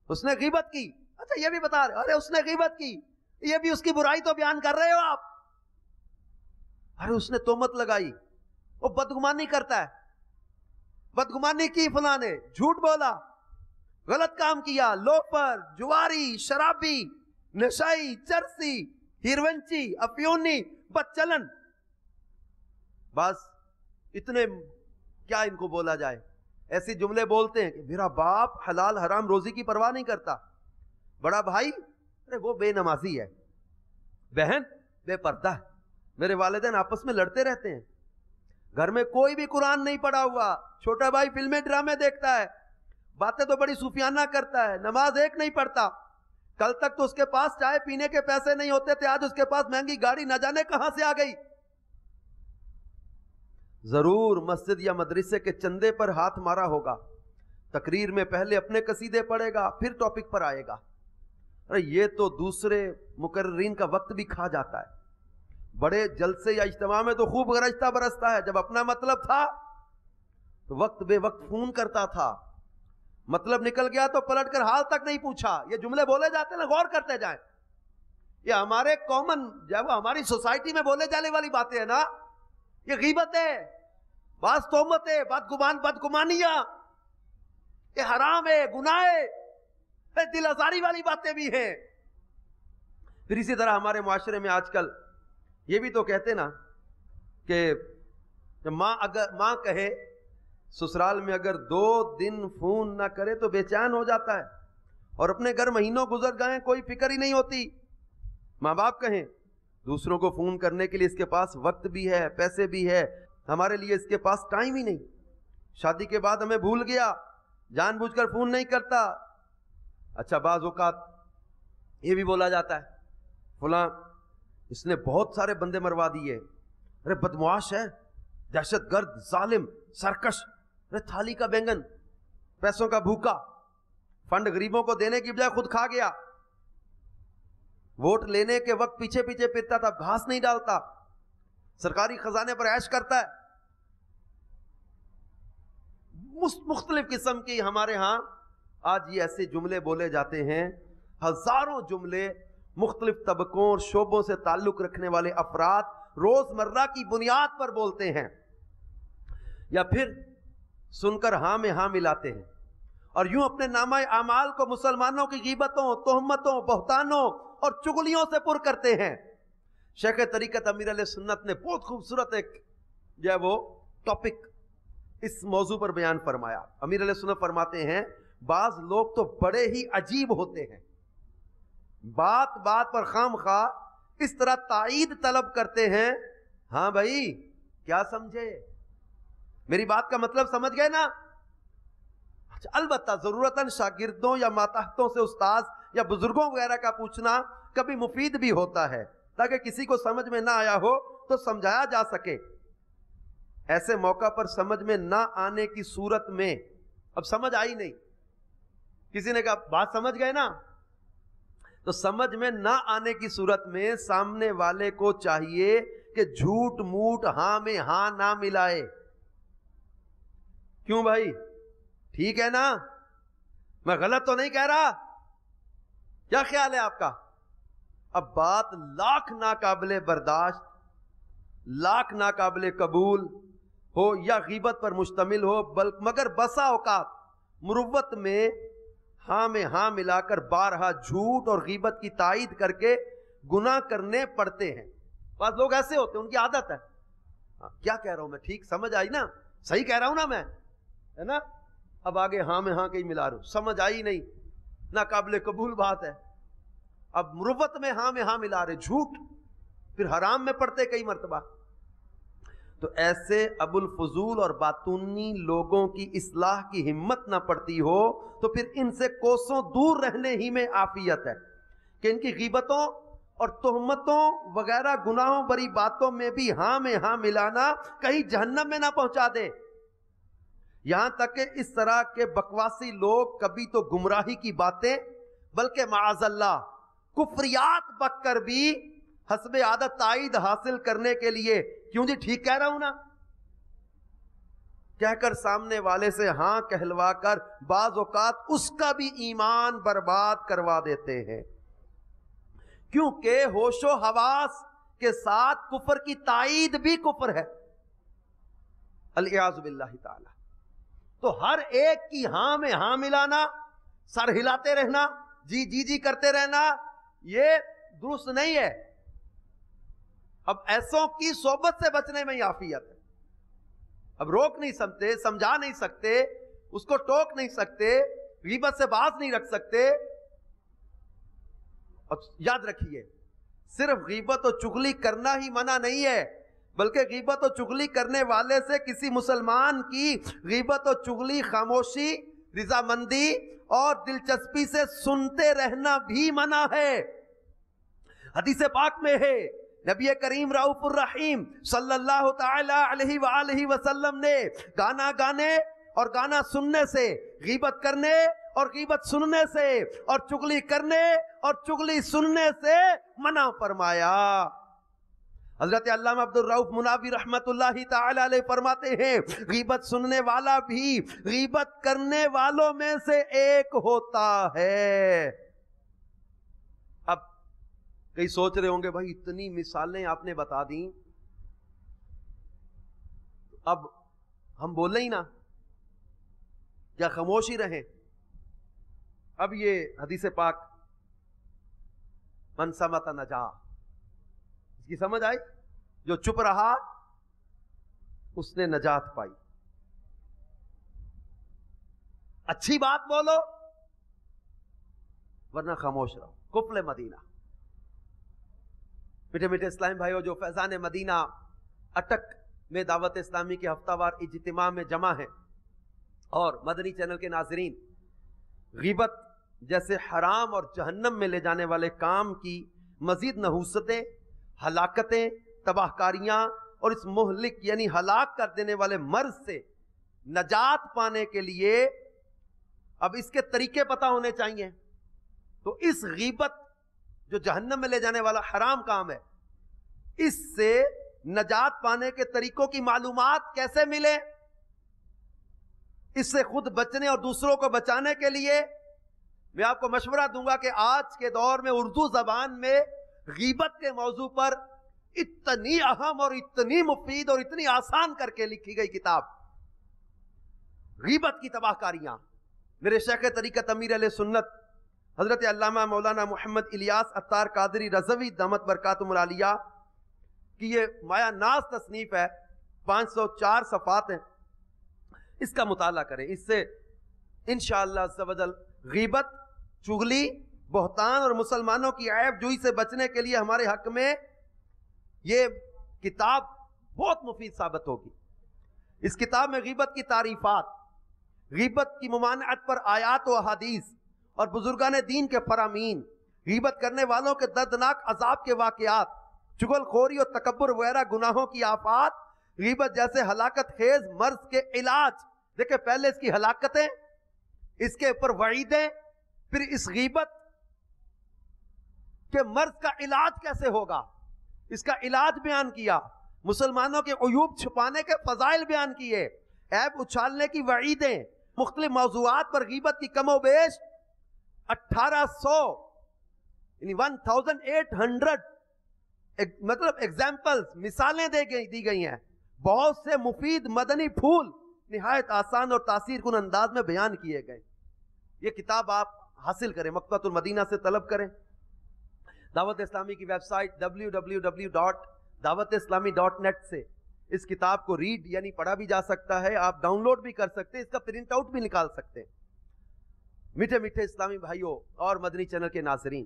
اس نے غیبت کی. اچھا یہ بھی بتا رہے، ارے اس نے غیبت کی، یہ بھی اس کی برائی تو بیان کر رہے ہو آپ. ارے اس نے تہمت لگائی، وہ بدگمانی کرتا ہے، بدگمانی کی فلاں نے، جھوٹ بولا، غلط کام کیا، لوفر، جواری، شرابی، نشائی، چرسی، ہیرونچی، افیونی، بدچلن. بس اتنے کیا ان کو بولا جائے، ایسی جملے بولتے ہیں کہ میرا باپ حلال حرام روزی کی پرواہ نہیں کرتا، بڑا بھائی ارے وہ بے نمازی ہے، بہن بے پردہ ہے، میرے والدین آپس میں لڑتے رہتے ہیں، گھر میں کوئی بھی قرآن نہیں پڑھا ہوا، چھوٹا بھائی فلمیں ڈرامے دیکھتا ہے، باتیں تو بڑی صوفیانہ کرتا ہے، نماز ایک نہیں پڑھتا. کل تک تو اس کے پاس چائے پینے کے پیسے نہیں ہوتے تھے، آج اس کے پاس مہنگی گاڑی نہ جانے کہاں سے آ گئی. ضرور مسجد یا مدرسے کے چندے پر ہاتھ مارا ہوگا، تقریر میں پہلے اپنے قصیدے پڑھے گا پھر ٹاپک پر آئے گا. ارے یہ تو دوسرے مقررین کا وقت بھی کھا جاتا ہے. بڑے جلسے یا اجتماع میں تو خوب گرجتا برستا ہے، جب اپنا مطلب تھا تو وقت بے وقت فون کرتا تھا، مطلب نکل گیا تو پلٹ کر حال تک نہیں پوچھا. یہ جملے بولے جاتے ہیں نا، غور کرتے جائیں، یہ ہمارے کامن جب ہماری سوسائٹی میں بولے جانے والی باتیں ہیں نا، یہ غیبت ہے، بعض تہمت ہے، بدگمانیاں، یہ حرام ہے، گناہ ہے، دل آزاری والی باتیں بھی ہیں. پھر اسی طرح ہمارے معاشرے میں آج کل یہ بھی تو کہتے نا کہ ماں کہے سسرال میں اگر 2 دن فون نہ کرے تو بے چین ہو جاتا ہے، اور اپنے گھر مہینوں گزر گئے کوئی فکر ہی نہیں ہوتی. ماں باپ کہیں دوسروں کو فون کرنے کے لیے اس کے پاس وقت بھی ہے، پیسے بھی ہے، ہمارے لیے اس کے پاس ٹائم ہی نہیں. شادی کے بعد ہمیں بھول گیا، جان بوجھ کر فون نہیں کرتا. اچھا بعض اوقات یہ بھی بولا جاتا ہے فلاں اس نے بہت سارے بندے مروا دیے، ارے بدمعاش ہے، دہشت گرد، ظالم، سرکش، ارے تھالی کا بینگن، پیسوں کا بھوکا، فنڈ غریبوں کو دینے کی بجائے خود کھا گیا، ووٹ لینے کے وقت پیچھے پیچھے پھرتا تھا، گھاس نہیں ڈالتا، سرکاری خزانے پر عیش کرتا ہے. مختلف قسم کی ہمارے ہاں آج یہ ایسے جملے بولے جاتے ہیں، ہزاروں جملے مختلف طبقوں اور شعبوں سے تعلق رکھنے والے افراد روزمرہ کی بنیاد پر بولتے ہیں، یا پھر سن کر ہاں میں ہاں ملاتے ہیں، اور یوں اپنے نامہ اعمال کو مسلمانوں کی غیبتوں، تہمتوں، بہتانوں اور چغلیوں سے پر کرتے ہیں. شیخ طریقت امیر علیہ سنت نے بہت خوبصورت ایک جو ہے وہ ٹاپک اس موضوع پر بیان فرمایا. امیر علیہ سنت فرماتے ہیں بعض لوگ تو بڑے ہی عجیب ہوتے ہیں، بات بات پر خام خواہ اس طرح تائید طلب کرتے ہیں. ہاں بھائی کیا سمجھے، میری بات کا مطلب سمجھ گئے نا. اچھا البتہ ضرورتاً شاگردوں یا ماتحتوں سے استاذ یا بزرگوں وغیرہ کا پوچھنا کبھی مفید بھی ہوتا ہے، تاکہ کسی کو سمجھ میں نہ آیا ہو تو سمجھایا جا سکے. ایسے موقع پر سمجھ میں نہ آنے کی صورت میں، اب سمجھ آئی نہیں، کسی نے کہا بات سمجھ گئے نا، تو سمجھ میں نہ آنے کی صورت میں سامنے والے کو چاہیے کہ جھوٹ موٹ ہاں میں ہاں نہ ملائے. کیوں بھائی ٹھیک ہے نا، میں غلط تو نہیں کہہ رہا، کیا خیال ہے آپ کا؟ اب بات لاکھ ناقابل برداشت، لاکھ ناقابل قبول ہو یا غیبت پر مشتمل ہو، مگر بسا اوقات مروت میں ہاں ملا کر بارہا جھوٹ اور غیبت کی تائید کر کے گناہ کرنے پڑتے ہیں. بعض لوگ ایسے ہوتے ہیں، ان کی عادت ہے، کیا کہہ رہا ہوں میں، ٹھیک سمجھ آئی نا، صحیح کہہ رہا ہوں نا میں، ہے نا، اب آگے ہاں میں ہاں کہیں ملا رہا ہوں، سمجھ آئی نہیں، ناقابل قبول بات ہے، اب مروت میں ہاں ملا رہے، جھوٹ، پھر حرام میں پڑتے کئی مرتبہ. تو ایسے ابو الفضول اور باطونی لوگوں کی اصلاح کی ہمت نہ پڑتی ہو تو پھر ان سے کوسوں دور رہنے ہی میں عافیت ہے کہ ان کی غیبتوں اور تہمتوں وغیرہ گناہوں بری باتوں میں بھی ہاں میں ہاں ملانا کہیں جہنم میں نہ پہنچا دے. یہاں تک کہ اس طرح کے بکواسی لوگ کبھی تو گمراہی کی باتیں بلکہ معاذ اللہ کفریات بک کر بھی حسب عادت تائید حاصل کرنے کے لیے، کیوں جی ٹھیک کہہ رہا ہوں نا، کہہ کر سامنے والے سے ہاں کہلوا کر بعض اوقات اس کا بھی ایمان برباد کروا دیتے ہیں، کیونکہ ہوش و حواس کے ساتھ کفر کی تائید بھی کفر ہے، الیاذ باللہ تعالی۔ تو ہر ایک کی ہاں میں ہاں ملانا، سر ہلاتے رہنا، جی جی جی کرتے رہنا، یہ درست نہیں ہے۔ اب ایسوں کی صحبت سے بچنے میں ہی عافیت ہے۔ اب روک نہیں سکتے، سمجھا نہیں سکتے، اس کو ٹوک نہیں سکتے، غیبت سے باز نہیں رکھ سکتے۔ اور یاد رکھیے، صرف غیبت و چغلی کرنا ہی منع نہیں ہے، بلکہ غیبت و چغلی کرنے والے سے کسی مسلمان کی غیبت و چغلی خاموشی، رضامندی اور دلچسپی سے سنتے رہنا بھی منع ہے۔ حدیث پاک میں ہے، نبی کریم رؤوف الرحیم صلی اللہ تعالی علیہ وآلہ وسلم نے گانا گانے اور گانا سننے سے، غیبت کرنے اور غیبت سننے سے، اور چغلی کرنے اور چغلی سننے سے منع فرمایا۔ حضرت علامہ عبد الرؤف مناوی رحمت اللہ تعالی علیہ فرماتے ہیں، غیبت سننے والا بھی غیبت کرنے والوں میں سے ایک ہوتا ہے۔ اب کئی سوچ رہے ہوں گے بھائی اتنی مثالیں آپ نے بتا دیں، اب ہم بولیں ہی نا یا خاموش ہی رہیں؟ اب یہ حدیث پاک من صمت نجا، اس کی سمجھ آئی؟ جو چپ رہا اس نے نجات پائی۔ اچھی بات بولو ورنہ خاموش رہو۔ کفل مدینہ۔ میٹھے میٹھے اسلامی بھائیو، جو فیضان مدینہ اٹک میں دعوت اسلامی کے ہفتہ وار اجتماع میں جمع ہیں، اور مدنی چینل کے ناظرین، غیبت جیسے حرام اور جہنم میں لے جانے والے کام کی مزید نحوستیں، ہلاکتیں، تباہ کاریاں اور اس مہلک یعنی ہلاک کر دینے والے مرض سے نجات پانے کے لیے اب اس کے طریقے پتہ ہونے چاہیے۔ تو اس غیبت جو جہنم میں لے جانے والا حرام کام ہے، اس سے نجات پانے کے طریقوں کی معلومات کیسے ملے، اس سے خود بچنے اور دوسروں کو بچانے کے لیے میں آپ کو مشورہ دوں گا کہ آج کے دور میں اردو زبان میں غیبت کے موضوع پر اتنی اہم اور اتنی مفید اور اتنی آسان کر کے لکھی گئی کتاب غیبت کی تباہ کاریاں، میرے شیخ طریقت امیر علیہ سنت حضرت علامہ مولانا محمد الیاس عطار قادری رضوی دامت برکاتہم العالیہ کی یہ مایہ ناز تصنیف ہے، 504 صفحات ہیں۔ اس کا مطالعہ کریں، اس سے انشاءاللہ عز و جل غیبت، چغلی، بہتان اور مسلمانوں کی عیب جوئی سے بچنے کے لیے ہمارے حق میں یہ کتاب بہت مفید ثابت ہوگی۔ اس کتاب میں غیبت کی تعریفات، غیبت کی ممانعت پر آیات و احادیث اور بزرگان دین کے فرامین، غیبت کرنے والوں کے دردناک عذاب کے واقعات، چغل خوری اور تکبر وغیرہ گناہوں کی آفات، غیبت جیسے ہلاکت خیز مرض کے علاج، دیکھیں پہلے اس کی ہلاکتیں، اس کے اوپر وعیدیں، پھر اس غیبت کے مرض کا علاج کیسے ہوگا، اس کا علاج بیان کیا، مسلمانوں کے عیوب چھپانے کے فضائل بیان کیے، عیب اچھالنے کی وعیدیں، مختلف موضوعات پر غیبت کی کم و بیش 1800 یعنی 1800 مطلب ایگزامپلز، مثالیں دی گئی ہیں، بہت سے مفید مدنی پھول نہایت آسان اور تاثیر کن انداز میں بیان کیے گئے۔ یہ کتاب آپ حاصل کریں، مکتبۃ المدینہ سے طلب کریں۔ دعوت اسلامی کی ویب سائٹ www.dawatIslami.net سے اس کتاب کو ریڈ یعنی پڑھا بھی جا سکتا ہے، آپ ڈاؤن لوڈ بھی کر سکتے ہیں، اس کا پرنٹ آؤٹ بھی نکال سکتے ہیں۔ میٹھے میٹھے اسلامی بھائیوں اور مدنی چینل کے ناظرین،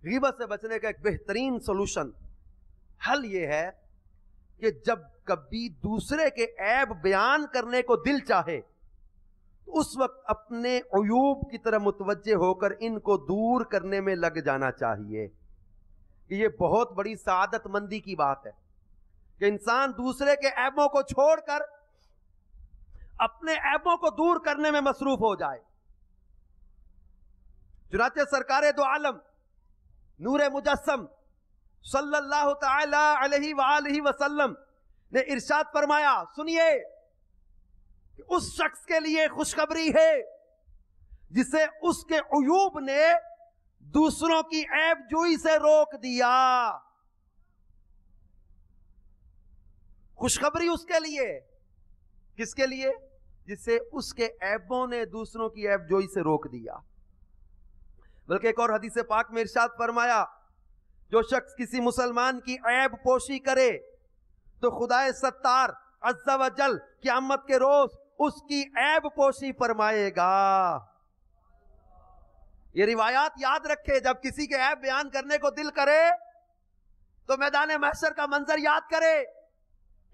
غیبت سے بچنے کا ایک بہترین سولوشن، حل یہ ہے کہ جب کبھی دوسرے کے عیب بیان کرنے کو دل چاہے تو اس وقت اپنے عیوب کی طرف متوجہ ہو کر ان کو دور کرنے میں لگ جانا چاہیے۔ یہ بہت بڑی سعادت مندی کی بات ہے کہ انسان دوسرے کے عیبوں کو چھوڑ کر اپنے عیبوں کو دور کرنے میں مصروف ہو جائے۔ چنانچہ سرکار دو عالم نور مجسم صلی اللہ تعالی علیہ وآلہ وسلم نے ارشاد فرمایا، سنیے، کہ اس شخص کے لیے خوشخبری ہے جسے اس کے عیوب نے دوسروں کی عیب جوئی سے روک دیا. خوشخبری اس کے لیے. کس کے لیے؟ جسے اس کے عیبوں نے دوسروں کی عیب جوئی سے روک دیا. بلکہ ایک اور حدیث پاک میں ارشاد فرمایا جو شخص کسی مسلمان کی عیب پوشی کرے تو خدائے ستار عز و جل قیامت کے روز اس کی عیب پوشی فرمائے گا. یہ روایات یاد رکھے. جب کسی کے عیب بیان کرنے کو دل کرے تو میدان محشر کا منظر یاد کرے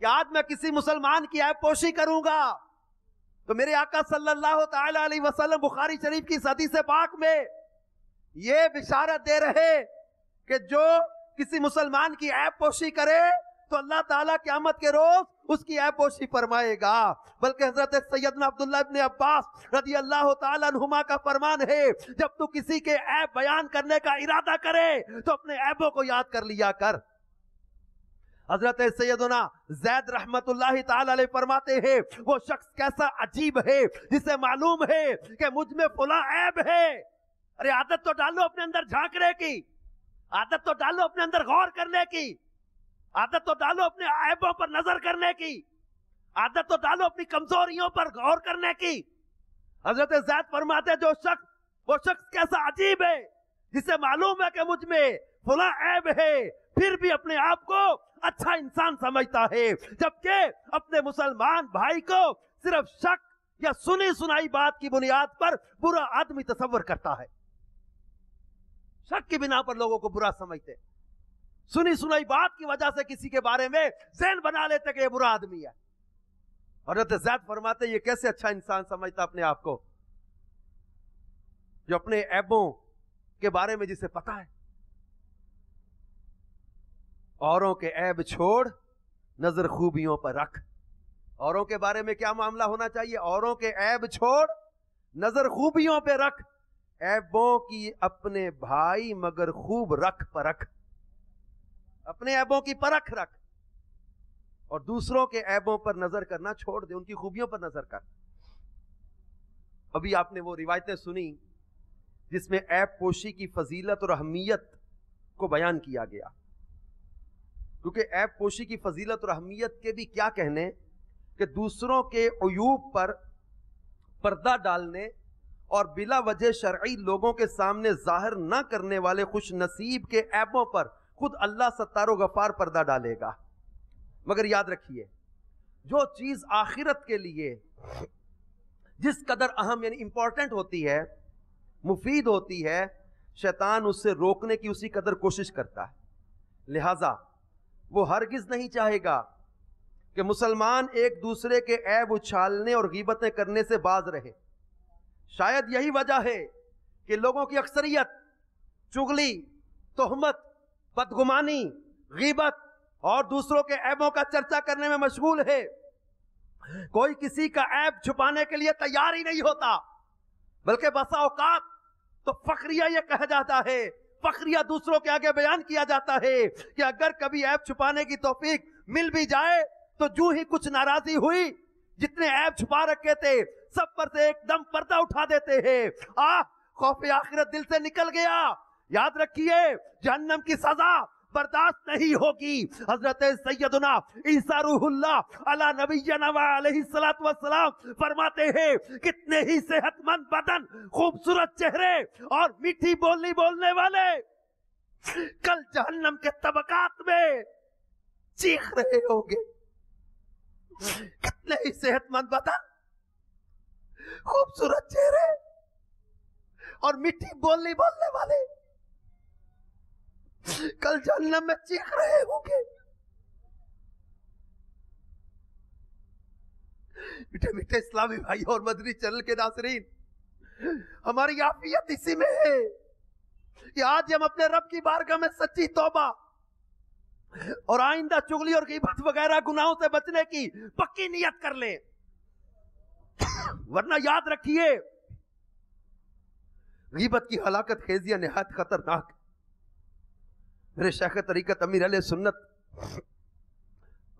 کہ آج میں کسی مسلمان کی عیب پوشی کروں گا. تو میرے آقا صلی اللہ تعالی علیہ وسلم بخاری شریف کی حدیث پاک میں یہ بشارت دے رہے کہ جو کسی مسلمان کی عیب پوشی کرے تو اللہ تعالیٰ قیامت کے روز اس کی عیب پوشی فرمائے گا. بلکہ حضرت سیدنا عبداللہ ابن عباس رضی اللہ تعالیٰ عنہما کا فرمان ہے جب تو کسی کے عیب بیان کرنے کا ارادہ کرے تو اپنے عیبوں کو یاد کر لیا کر. حضرت سیدنا زید رحمت اللہ تعالی علیہ فرماتے ہیں وہ شخص کیسا عجیب ہے جسے معلوم ہے کہ مجھ میں فلاں عیب ہے. ارے عادت تو ڈالو اپنے اندر جھانکنے کی, عادت تو ڈالو اپنے اندر غور کرنے کی, عادت تو ڈالو اپنے عیبوں پر نظر کرنے کی, عادت تو ڈالو اپنی کمزوریوں پر غور کرنے کی. حضرت زید فرماتے وہ شخص کیسا عجیب ہے جسے معلوم ہے کہ مجھ میں فلاں عیب ہے پھر بھی اپنے آپ کو اچھا انسان سمجھتا ہے, جبکہ اپنے مسلمان بھائی کو صرف شک یا سنی سنائی بات کی بنیاد پر برا آدمی تصور کرتا ہے. شک کی بنا پر لوگوں کو برا سمجھتے, سنی سنائی بات کی وجہ سے کسی کے بارے میں ذہن بنا لیتے کہ یہ برا آدمی ہے. حضرت زید فرماتے یہ کیسے اچھا انسان سمجھتا اپنے آپ کو جو اپنے عیبوں کے بارے میں جسے پتا ہے. اوروں کے عیب چھوڑ نظر خوبیوں پر رکھ. اوروں کے بارے میں کیا معاملہ ہونا چاہیے؟ اوروں کے عیب چھوڑ نظر خوبیوں پہ رکھ. عیبوں کی اپنے بھائی مگر خوب رکھ پرکھ. اپنے عیبوں کی پرکھ رکھ اور دوسروں کے عیبوں پر نظر کرنا چھوڑ دے, ان کی خوبیوں پر نظر کر. ابھی آپ نے وہ روایتیں سنی جس میں عیب پوشی کی فضیلت اور اہمیت کو بیان کیا گیا. کیونکہ عیب پوشی کی فضیلت اور اہمیت کے بھی کیا کہنے کہ دوسروں کے عیوب پر پردہ ڈالنے اور بلا وجہ شرعی لوگوں کے سامنے ظاہر نہ کرنے والے خوش نصیب کے عیبوں پر خود اللہ ستار و غفار پردہ ڈالے گا. مگر یاد رکھیے جو چیز آخرت کے لیے جس قدر اہم یعنی امپورٹنٹ ہوتی ہے, مفید ہوتی ہے, شیطان اس سے روکنے کی اسی قدر کوشش کرتا ہے. لہذا وہ ہرگز نہیں چاہے گا کہ مسلمان ایک دوسرے کے عیب اچھالنے اور غیبتیں کرنے سے باز رہے. شاید یہی وجہ ہے کہ لوگوں کی اکثریت چغلی, تہمت, بدگمانی, غیبت اور دوسروں کے عیبوں کا چرچا کرنے میں مشغول ہے. کوئی کسی کا عیب چھپانے کے لیے تیار ہی نہیں ہوتا, بلکہ بسا اوقات تو فخریہ یہ کہا جاتا ہے, فخریہ دوسروں کے آگے بیان کیا جاتا ہے کہ اگر کبھی عیب چھپانے کی توفیق مل بھی جائے تو جو ہی کچھ ناراضی ہوئی جتنے عیب چھپا رکھے تھے سب پر سے ایک دم پردہ اٹھا دیتے ہیں. خوف آخرت دل سے نکل گیا. یاد رکھیے جہنم کی سزا برداشت نہیں ہوگی. حضرت سیدنا عیسیٰ روح اللہ علی نبینا علیہ الصلوۃ والسلام فرماتے ہیں کتنے ہی صحت مند بدن, خوبصورت چہرے اور میٹھی بولی بولنے والے کل جہنم کے طبقات میں چیخ رہے ہوں گے. کتنے ہی صحت مند بدن, خوبصورت چہرے اور میٹھی بولی بولنے والے کل جہنم میں چیخ رہے ہوں گے. میٹھے میٹھے اسلامی بھائی اور مدنی چینل کے ناظرین, ہماری عافیت اسی میں ہے کہ آج ہم اپنے رب کی بارگاہ میں سچی توبہ اور آئندہ چغلی اور غیبت وغیرہ گناہوں سے بچنے کی پکی نیت کر لیں. ورنہ یاد رکھیے غیبت کی ہلاکت خیزیاں نہایت خطرناک. میرے شیخ طریقت امیر علیہ سنت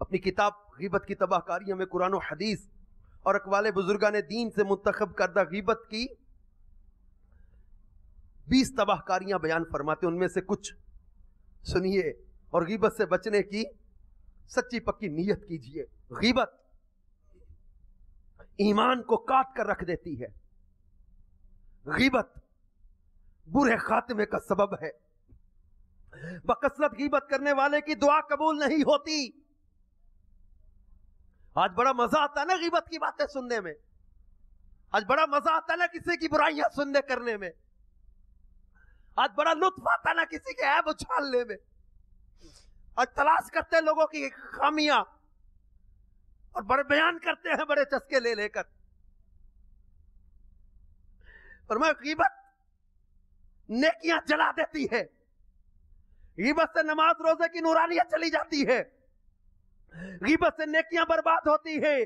اپنی کتاب غیبت کی تباہ کاریوں میں قرآن و حدیث اور اقوال بزرگان دین سے منتخب کردہ غیبت کی 20 تباہ کاریاں بیان فرماتے، ان میں سے کچھ سنیے اور غیبت سے بچنے کی سچی پکی نیت کیجیے۔ غیبت ایمان کو کاٹ کر رکھ دیتی ہے، غیبت برے خاتمے کا سبب ہے، بکثرت غیبت کرنے والے کی دعا قبول نہیں ہوتی۔ آج بڑا مزہ آتا ہے نا غیبت کی باتیں سننے میں، آج بڑا مزہ آتا ہے نا کسی کی برائیاں سننے کرنے میں، آج بڑا لطف آتا ہے نا کسی کے عیب اچھالنے میں، آج تلاش کرتے ہیں لوگوں کی خامیاں اور بڑے بیان کرتے ہیں بڑے چسکے لے لے کر۔ فرمایا غیبت نیکیاں جلا دیتی ہے، غیبت سے نماز روزے کی نورانیت چلی جاتی ہے، غیبت سے نیکیاں برباد ہوتی ہے۔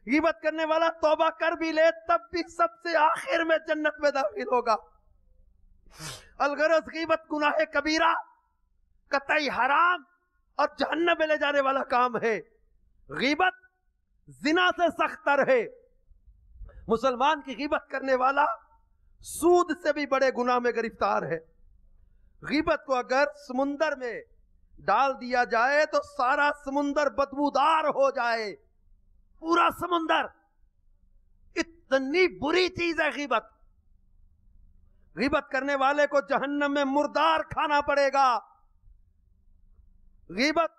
غیبت کرنے والا توبہ کر بھی لے تب بھی سب سے آخر میں جنت میں داخل ہوگا۔ الغرض غیبت گناہ کبیرہ، قطعی حرام اور جہنم میں لے جانے والا کام ہے۔ غیبت زنا سے سخت تر ہے۔ مسلمان کی غیبت کرنے والا سود سے بھی بڑے گناہ میں گرفتار ہے۔ غیبت کو اگر سمندر میں ڈال دیا جائے تو سارا سمندر بدبودار ہو جائے، پورا سمندر۔ اتنی بری چیز ہے غیبت۔ غیبت کرنے والے کو جہنم میں مردار کھانا پڑے گا۔ غیبت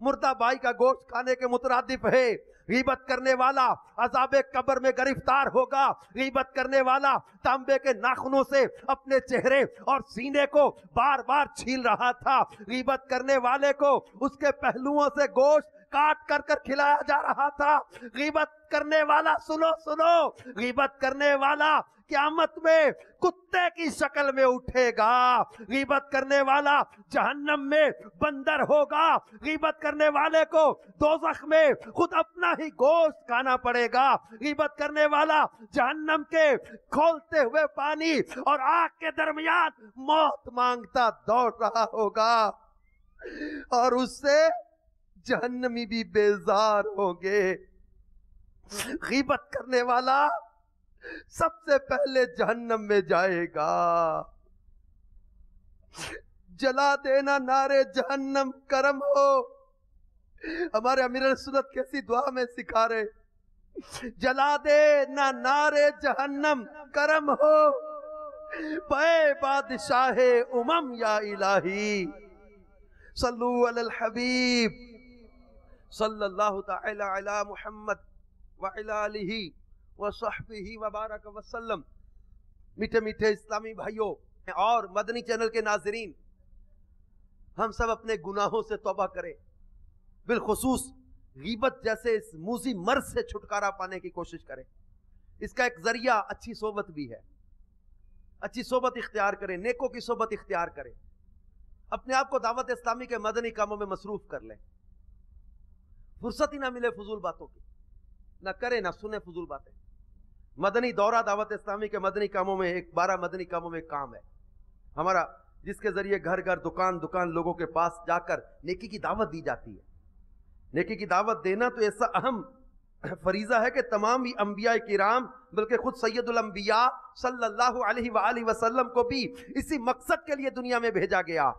مردہ بائی کا گوشت کھانے کے مترادف ہے۔ غیبت کرنے والا عذاب قبر میں گرفتار ہوگا۔ غیبت کرنے والا تانبے کے ناخنوں سے اپنے چہرے اور سینے کو بار بار چھیل رہا تھا۔ غیبت کرنے والے کو اس کے پہلوؤں سے گوشت کاٹ کر کھلایا جا رہا تھا۔ غیبت کرنے والا سنو غیبت کرنے والا قیامت میں کتے کی شکل میں اٹھے گا۔ غیبت کرنے والا جہنم میں بندر ہوگا۔ غیبت کرنے والے کو دوزخ میں خود اپنا ہی گوشت کھانا پڑے گا۔ غیبت کرنے والا جہنم کے کھولتے ہوئے پانی اور آگ کے درمیان موت مانگتا دوڑ رہا ہوگا، اور اس سے جہنمی بھی بیزار ہوں گے۔ غیبت کرنے والا سب سے پہلے جہنم میں جائے گا۔ جلا دینا نارے جہنم کرم ہو۔ ہمارے امیر سنت کیسی دعا میں سکھا رہے، جلا دینا نارے جہنم کرم ہو، پے بادشاہ امم یا الہی، صلو علی الحبیب صلی اللہ تعالی علی محمد وعلی آلہ وصحبہ وبارک وسلم۔ میٹھے میٹھے اسلامی بھائیوں اور مدنی چینل کے ناظرین، ہم سب اپنے گناہوں سے توبہ کریں، بالخصوص غیبت جیسے اس موذی مرض سے چھٹکارا پانے کی کوشش کریں۔ اس کا ایک ذریعہ اچھی صحبت بھی ہے۔ اچھی صحبت اختیار کریں، نیکوں کی صحبت اختیار کریں، اپنے آپ کو دعوت اسلامی کے مدنی کاموں میں مصروف کر لیں۔ فرصت ہی نہ ملے فضول باتوں کی، نہ کریں نہ سنیں فضول باتیں۔ مدنی دورہ دعوت اسلامی کے مدنی کاموں میں 12 مدنی کاموں میں کام ہے ہمارا، جس کے ذریعے گھر گھر دکان دکان لوگوں کے پاس جا کر نیکی کی دعوت دی جاتی ہے۔ نیکی کی دعوت دینا تو ایسا اہم فریضہ ہے کہ تمام ہی انبیاء کرام بلکہ خود سید الانبیاء صلی اللہ علیہ وآلہ وسلم کو بھی اسی مقصد کے لیے دنیا میں بھیجا گیا۔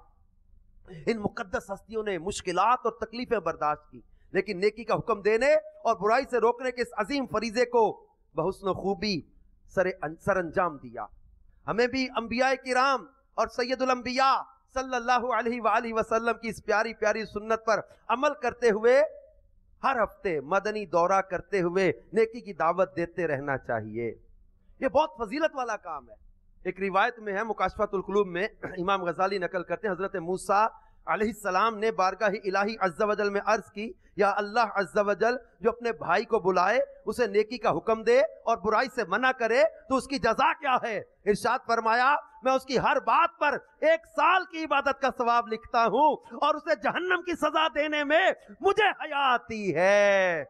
ان مقدس ہستیوں نے مشکلات اور تکلیفیں برداشت کی، لیکن نیکی کا حکم دینے اور برائی سے روکنے کے اس عظیم فریضے کو بحسن و خوبی سر انجام دیا۔ ہمیں بھی انبیاء کرام اور سید الانبیاء صلی اللہ علیہ وآلہ وسلم کی اس پیاری پیاری سنت پر عمل کرتے ہوئے ہر ہفتے مدنی دورہ کرتے ہوئے نیکی کی دعوت دیتے رہنا چاہیے۔ یہ بہت فضیلت والا کام ہے۔ ایک روایت میں ہے، مکاشفۃ القلوب میں امام غزالی نقل کرتے ہیں، حضرت موسیٰ علیہ السلام نے بارگاہ الہی عز و جل میں عرض کی، یا اللہ عز و جل جو اپنے بھائی کو بلائے، اسے نیکی کا حکم دے اور برائی سے منع کرے تو اس کی جزا کیا ہے؟ ارشاد فرمایا، میں اس کی ہر بات پر 1 سال کی عبادت کا ثواب لکھتا ہوں اور اسے جہنم کی سزا دینے میں مجھے حیا آتی ہے۔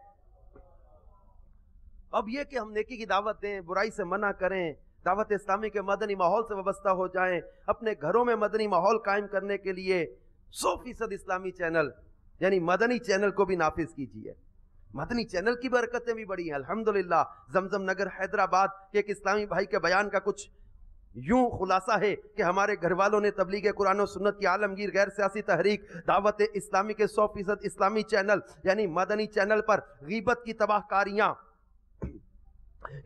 اب یہ کہ ہم نیکی کی دعوت دیں، برائی سے منع کریں، دعوت اسلامی کے مدنی ماحول سے وابستہ ہو جائیں، اپنے گھروں میں مدنی ماحول قائم کرنے کے لیے 100% اسلامی چینل یعنی مدنی چینل کو بھی نافذ کیجیے۔ مدنی چینل کی برکتیں بھی بڑی ہیں الحمدللہ. زمزم نگر حیدرآباد کے ایک اسلامی بھائی کے بیان کا کچھ یوں خلاصہ ہے کہ ہمارے گھر والوں نے تبلیغ قرآن و سنت کی عالمگیر غیر سیاسی تحریک دعوت اسلامی کے 100% اسلامی چینل یعنی مدنی چینل پر غیبت کی تباہ کاریاں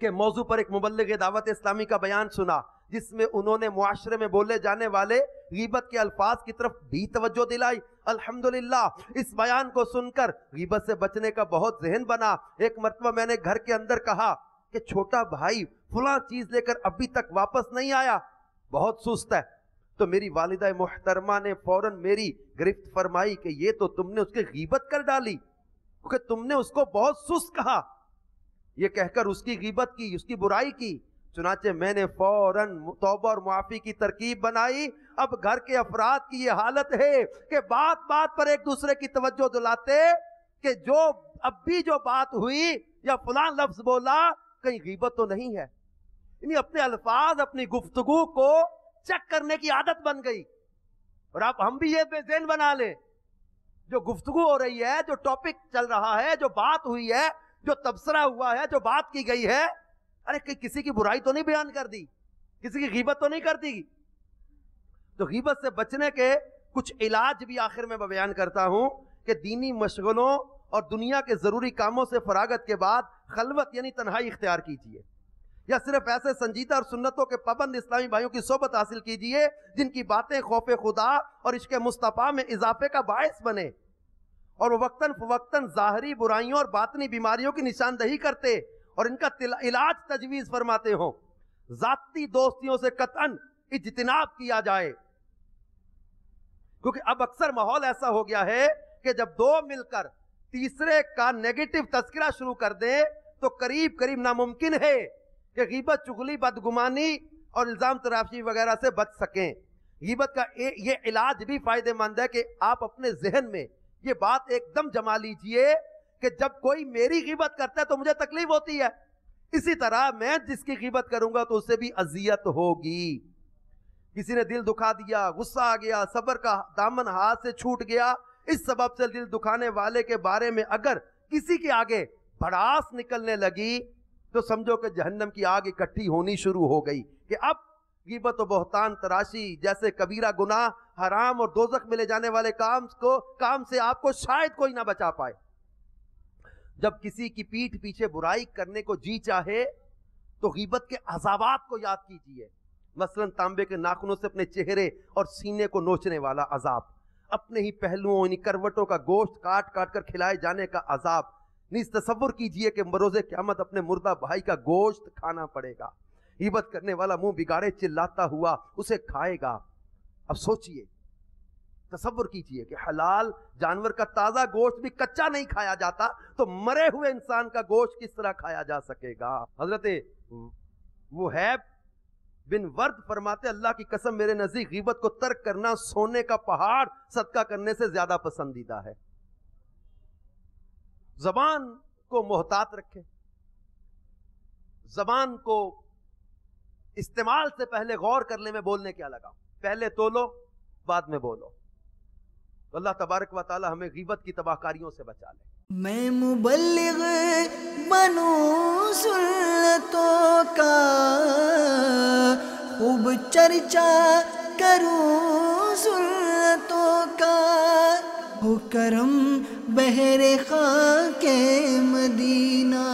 کے موضوع پر ایک مبلغ دعوت اسلامی کا بیان سنا، جس میں انہوں نے معاشرے میں بولے جانے والے غیبت کے الفاظ کی طرف بھی توجہ دلائی. الحمدللہ اس بیان کو سن کر غیبت سے بچنے کا بہت ذہن بنا. ایک مرتبہ میں نے گھر کے اندر کہا کہ چھوٹا بھائی فلاں چیز لے کر ابھی تک واپس نہیں آیا، بہت سست ہے. تو میری والدہ محترمہ نے فوراً میری گرفت فرمائی کہ یہ تو تم نے اس کی غیبت کر ڈالی، کیونکہ تم نے اس کو بہت سست کہا. یہ کہہ کر اس کی غیبت کی، اس کی برائی کی. چنانچہ میں نے فوراً توبہ اور معافی کی ترکیب بنائی. اب گھر کے افراد کی یہ حالت ہے کہ بات بات پر ایک دوسرے کی توجہ دلاتے کہ اب بھی جو بات ہوئی یا فلاں لفظ بولا کہیں غیبت تو نہیں ہے. یعنی اپنے الفاظ اپنی گفتگو کو چیک کرنے کی عادت بن گئی. اور اب ہم بھی یہ بے ذہن بنا لیں، جو گفتگو ہو رہی ہے، جو ٹاپک چل رہا ہے، جو بات ہوئی ہے، جو تبصرہ ہوا ہے، جو بات کی گئی ہے، ارے کسی کی برائی تو نہیں بیان کر دی، کسی کی غیبت تو نہیں کر دی. تو غیبت سے بچنے کے کچھ علاج بھی آخر میں بیان کرتا ہوں کہ دینی مشغلوں اور دنیا کے ضروری کاموں سے فراغت کے بعد خلوت یعنی تنہائی اختیار کیجیے، یا صرف ایسے سنجیدہ اور سنتوں کے پابند اسلامی بھائیوں کی صحبت حاصل کیجیے جن کی باتیں خوف خدا اور عشق مصطفیٰ میں اضافے کا باعث بنے اور وہ وقتاً فوقتاً ظاہری برائیوں اور باطنی بیماریوں کی نشاندہی کرتے اور ان کا علاج تجویز فرماتے ہوں. ذاتی دوستیوں سے قطعاً اجتناب کیا جائے، کیونکہ اب اکثر ماحول ایسا ہو گیا ہے کہ جب دو مل کر تیسرے کا نیگیٹو تذکرہ شروع کر دیں تو قریب قریب ناممکن ہے کہ غیبت، چغلی، بدگمانی اور الزام تراشی وغیرہ سے بچ سکیں. غیبت کا یہ علاج بھی فائدہ مند ہے کہ آپ اپنے ذہن میں یہ بات ایک دم جما لیجئے کہ جب کوئی میری غیبت کرتا ہے تو مجھے تکلیف ہوتی ہے، اسی طرح میں جس کی غیبت کروں گا تو اس سے بھی اذیت ہوگی. کسی نے دل دکھا دیا، غصہ آ گیا، صبر کا دامن ہاتھ سے چھوٹ گیا، اس سبب سے دل دکھانے والے کے بارے میں اگر کسی کے آگے بھڑاس نکلنے لگی تو سمجھو کہ جہنم کی آگ اکٹھی ہونی شروع ہو گئی کہ اب غیبت و بہتان تراشی جیسے کبیرہ گناہ، حرام اور دوزخ میں لے جانے والے کام سے آپ کو شاید کوئی نہ بچا پائے. جب کسی کی پیٹھ پیچھے برائی کرنے کو جی چاہے تو غیبت کے عذابات کو یاد کیجئے. مثلا تانبے کے ناخنوں سے اپنے چہرے اور سینے کو نوچنے والا عذاب، اپنے ہی پہلوؤں یعنی کروٹوں کا گوشت کاٹ کاٹ کر کھلائے جانے کا عذاب. نیز تصور کیجئے کہ بروز قیامت اپنے مردہ بھائی کا گوشت کھانا پڑے گا. غیبت کرنے والا منہ بگاڑے چلاتا ہوا اسے کھائے گا. اب سوچئے، تصور کیجئے کہ حلال جانور کا تازہ گوشت بھی کچا نہیں کھایا جاتا تو مرے ہوئے انسان کا گوشت کس طرح کھایا جا سکے گا. حضرت وہیب بن ورد فرماتے اللہ کی قسم میرے نزدیک غیبت کو ترک کرنا سونے کا پہاڑ صدقہ کرنے سے زیادہ پسندیدہ ہے. زبان کو محتاط رکھے، زبان کو استعمال سے پہلے غور کر لیں میں بولنے کیا لگا، پہلے تولو بعد میں بولو. اللہ تبارک و تعالی ہمیں غیبت کی تباہ کاریوں سے بچا لے. میں مبلغ بنوں سنتوں کا، خوب چرچا کروں سنتوں کا، ہو کرم بہر خاک مدینہ.